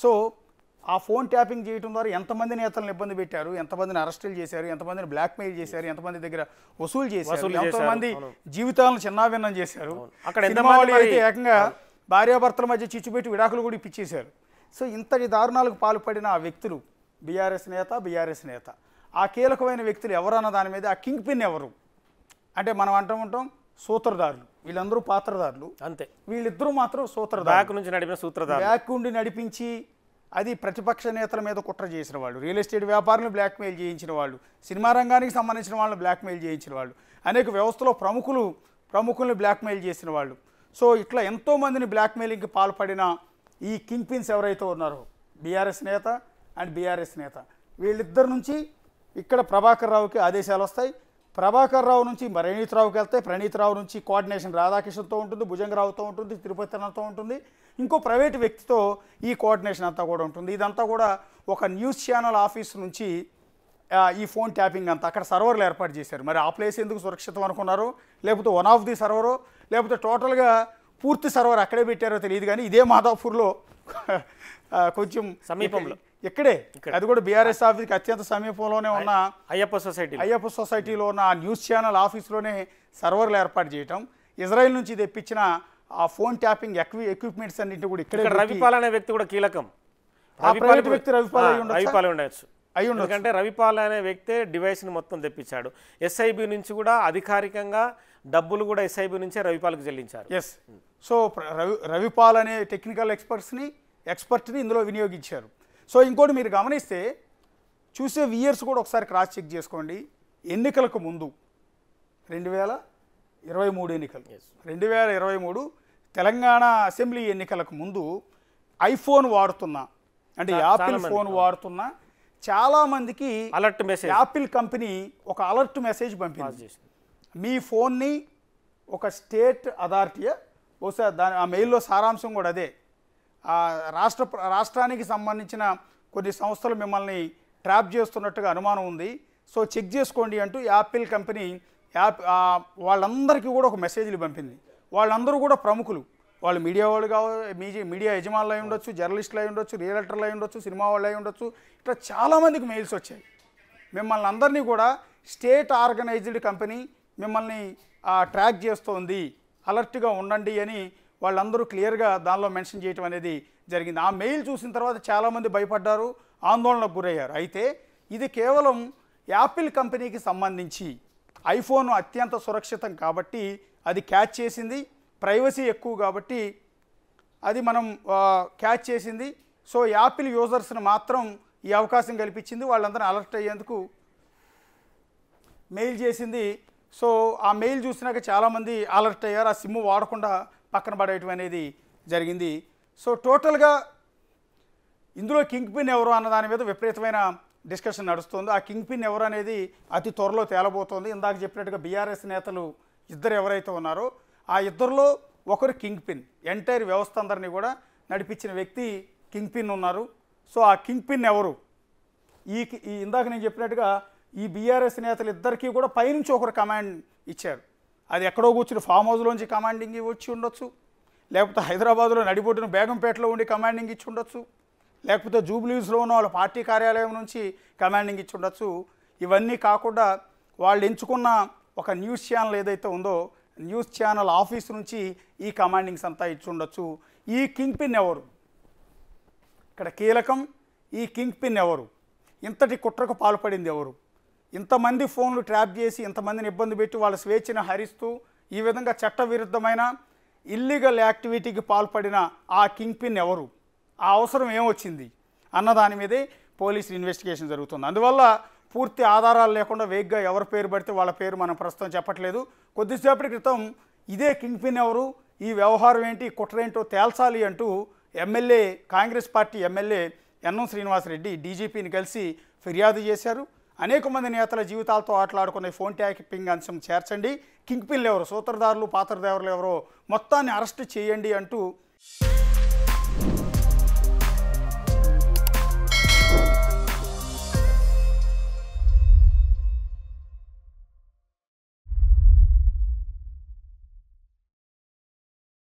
So ఆ phone tapping చేయడం ద్వారా ఎంతమంది నేతలను ఇబ్బంది పెట్టారు, ఎంతమందిని అరెస్టులు చేశారు, ఎంతమందిని బ్లాక్మెయిల్ చేశారు, ఎంతమంది దగ్గర వసూలు చేశారు, ఎంతమంది జీవితాలను చిన్నాభిన్నం చేశారు. అక్కడ సినిమాలు అయితే ఏకంగా భార్యాభర్తల మధ్య చిచ్చుపెట్టి విడాకులు కూడా ఇప్పించేశారు. సో ఇంతటి దారుణాలకు పాల్పడిన ఆ వ్యక్తులు బీఆర్ఎస్ నేత ఆ కీలకమైన వ్యక్తులు ఎవరన్న దాని మీద ఆ కింగ్ పిన్ ఎవరు అంటే మనం ఉంటాం సూత్రధారులు, వీళ్ళందరూ పాత్రధారులు అంతే. వీళ్ళిద్దరూ మాత్రం సూత్రధారులు, బ్యాక్ నుంచి నడిపిన సూత్రధారులు, బ్యాక్ ఉండి నడిపించి అది ప్రతిపక్ష నేతల మీద కుట్ర చేసిన వాళ్ళు, రియల్ ఎస్టేట్ వ్యాపారులను బ్లాక్మెయిల్ చేయించిన వాళ్ళు, సినిమా రంగానికి సంబంధించిన వాళ్ళని బ్లాక్మెయిల్ చేయించిన వాళ్ళు, అనేక వ్యవస్థలో ప్రముఖుల్ని బ్లాక్మెయిల్ చేసిన వాళ్ళు. సో ఇట్లా ఎంతోమందిని బ్లాక్మెయిలింగ్కి పాల్పడిన ఈ కింగ్ పిన్స్ ఎవరైతే ఉన్నారో బీఆర్ఎస్ నేత అండ్ బీఆర్ఎస్ నేత, వీళ్ళిద్దరి నుంచి ఇక్కడ ప్రభాకర్ రావుకి ఆదేశాలు వస్తాయి. ప్రభాకర్ రావు నుంచి ప్రణీత్ రావుకి వెళ్తాయి. ప్రణీత్ రావు నుంచి కోఆర్డినేషన్ రాధాకృష్ణతో ఉంటుంది, భుజంగరావుతో ఉంటుంది, తిరుపతితో ఉంటుంది, ఇంకో ప్రైవేటు వ్యక్తితో ఈ కోఆర్డినేషన్ అంతా కూడా ఉంటుంది. ఇదంతా కూడా ఒక న్యూస్ ఛానల్ ఆఫీస్ నుంచి ఈ ఫోన్ ట్యాపింగ్ అంతా అక్కడ సర్వర్లు ఏర్పాటు చేశారు. మరి ఆ ప్లేస్ ఎందుకు సురక్షితం అనుకున్నారు, లేకపోతే వన్ ఆఫ్ ది సర్వరో, లేకపోతే టోటల్గా పూర్తి సర్వర్ అక్కడే పెట్టారో తెలియదు. కానీ ఇదే మాదాపూర్లో కొంచెం సమీపంలో ఇక్కడే, అది కూడా బీఆర్ఎస్ ఆఫీస్కి అత్యంత సమీపంలోనే ఉన్న అయ్యప్ప సొసైటీలో ఉన్న ఆ న్యూస్ ఛానల్ ఆఫీస్లోనే సర్వర్లు ఏర్పాటు చేయటం, ఇజ్రాయెల్ నుంచి తెప్పించిన ఆ ఫోన్ ట్యాపింగ్ ఎక్విప్మెంట్స్ అన్నింటినీ కూడా ఇక్కడ రవిపాల్ అనే వ్యక్తి కూడా కీలకం. రవిపాల్ ఉండొచ్చు. ఎందుకంటే రవిపాల్ అనే వ్యక్తే డివైస్ని మొత్తం తెప్పించాడు. ఎస్ఐబి నుంచి కూడా అధికారికంగా డబ్బులు కూడా ఎస్ఐబి నుంచే రవిపాల్కి చెల్లించారు. ఎస్. సో రవిపాల్ అనే టెక్నికల్ ఎక్స్పర్ట్ని ఇందులో వినియోగించారు. సో ఇంకోటి మీరు గమనిస్తే చూసే వియర్స్ కూడా ఒకసారి క్రాస్ చెక్ చేసుకోండి. ఎన్నికలకు ముందు 2023 ఎన్నికలు, 2023 తెలంగాణ అసెంబ్లీ ఎన్నికలకు ముందు ఐఫోన్ వాడుతున్న అంటే యాపిల్ ఫోన్ వాడుతున్న చాలామందికి అలర్ట్ మెసేజ్ యాపిల్ కంపెనీ ఒక అలర్ట్ మెసేజ్ పంపింది. మీ ఫోన్ని ఒక స్టేట్ అథారిటీయా బహుశా ఆ మెయిల్లో సారాంశం కూడా అదే, రాష్ట్రానికి సంబంధించిన కొన్ని సంస్థలు మిమ్మల్ని ట్రాప్ చేస్తున్నట్టుగా అనుమానం ఉంది, సో చెక్ చేసుకోండి అంటూ యాపిల్ కంపెనీ వాళ్ళందరికీ కూడా ఒక మెసేజ్లు పంపింది. వాళ్ళందరూ కూడా ప్రముఖులు, వాళ్ళు మీడియా వాళ్ళు కావాలి, మీడియా యజమానులు అయి ఉండొచ్చు, జర్నలిస్టులు అయి ఉండొచ్చు, రియల్టర్లు అయి ఉండొచ్చు, సినిమా వాళ్ళు అయి ఉండొచ్చు, ఇట్లా చాలామందికి మెయిల్స్ వచ్చాయి. మిమ్మల్ని అందరినీ కూడా స్టేట్ ఆర్గనైజ్డ్ కంపెనీ మిమ్మల్ని ట్రాక్ చేస్తోంది, అలర్ట్గా ఉండండి అని వాళ్ళందరూ క్లియర్గా దానిలో మెన్షన్ చేయటం అనేది జరిగింది. ఆ మెయిల్ చూసిన తర్వాత చాలామంది భయపడ్డారు, ఆందోళనకు గురయ్యారు. అయితే ఇది కేవలం యాపిల్ కంపెనీకి సంబంధించి, ఐఫోన్ అత్యంత సురక్షితం కాబట్టి అది క్యాచ్ చేసింది, ప్రైవసీ ఎక్కువ కాబట్టి అది మనం క్యాచ్ చేసింది. సో యాపిల్ యూజర్స్ని మాత్రం ఈ అవకాశం కల్పించింది, వాళ్ళందరూ అలర్ట్ అయ్యేందుకు మెయిల్ చేసింది. సో ఆ మెయిల్ చూసినాక చాలామంది అలర్ట్ అయ్యారు, ఆ సిమ్ వాడకుండా పక్కన పడేయటం అనేది జరిగింది. సో టోటల్గా ఇందులో కింగ్ పిన్ ఎవరు అన్న దాని మీద విపరీతమైన డిస్కషన్ నడుస్తుంది. ఆ కింగ్ పిన్ ఎవరు అనేది అతి త్వరలో తేలబోతోంది. ఇందాక చెప్పినట్టుగా బీఆర్ఎస్ నేతలు ఇద్దరు ఎవరైతే ఉన్నారో ఆ ఇద్దరిలో ఒకరు కింగ్ పిన్, ఎంటైర్ వ్యవస్థ అందరినీ కూడా నడిపించిన వ్యక్తి కింగ్ పిన్ ఉన్నారు. సో ఆ కింగ్ పిన్ ఎవరు, ఈ ఇందాక నేను చెప్పినట్టుగా ఈ బీఆర్ఎస్ నేతలు ఇద్దరికీ కూడా పైనుంచి ఒకరు కమాండ్ ఇచ్చారు. అది ఎక్కడో కూర్చుని ఫామ్ హౌస్లోంచి కమాండింగ్ వచ్చి ఉండొచ్చు, లేకపోతే హైదరాబాద్లో నడిబొడ్డున బేగంపేటలో ఉండి కమాండింగ్ ఇచ్చి ఉండొచ్చు, లేకపోతే జూబ్లీస్లో ఉన్న వాళ్ళ పార్టీ కార్యాలయం నుంచి కమాండింగ్ ఇచ్చి ఉండొచ్చు. ఇవన్నీ కాకుండా వాళ్ళు ఎంచుకున్న ఒక న్యూస్ ఛానల్ ఏదైతే ఉందో న్యూస్ ఛానల్ ఆఫీస్ నుంచి ఈ కమాండింగ్స్ అంతా ఇచ్చి ఉండొచ్చు. ఈ కింగ్ పిన్ ఎవరు, ఇక్కడ కీలకం, ఈ కింగ్ పిన్ ఎవరు, ఇంతటి కుట్రకు పాల్పడింది ఎవరు, ఇంతమంది ఫోన్లు ట్రాప్ చేసి ఇంతమందిని ఇబ్బంది పెట్టి వాళ్ళ స్వేచ్ఛను హరిస్తూ ఈ విధంగా చట్టవిరుద్ధమైన ఇల్లీగల్ యాక్టివిటీకి పాల్పడిన ఆ కింగ్ పిన్ ఎవరు, ఆ అవసరం ఏమొచ్చింది అన్న దాని మీదే పోలీసులు ఇన్వెస్టిగేషన్ జరుగుతుంది. అందువల్ల పూర్తి ఆధారాలు లేకుండా వేగ్గా ఎవరి పేరు పడితే వాళ్ళ పేరు మనం ప్రస్తుతం చెప్పట్లేదు. కొద్దిసేపటి క్రితం ఇదే కింగ్ పిన్ ఎవరు, ఈ వ్యవహారం ఏంటి, కుట్ర ఏంటో తేల్చాలి అంటూ Congress party MLA NM Srinivasa Reddy డీజీపీని కలిసి ఫిర్యాదు చేశారు. అనేక మంది నేతల జీవితాలతో ఆటలాడుకునే ఫోన్ ట్యాపింగ్ అంశం చేర్చండి, కింగ్ పిన్లు ఎవరు, సూత్రధారులు పాత్రధారులు ఎవరో మొత్తాన్ని అరెస్ట్ చేయండి అంటూ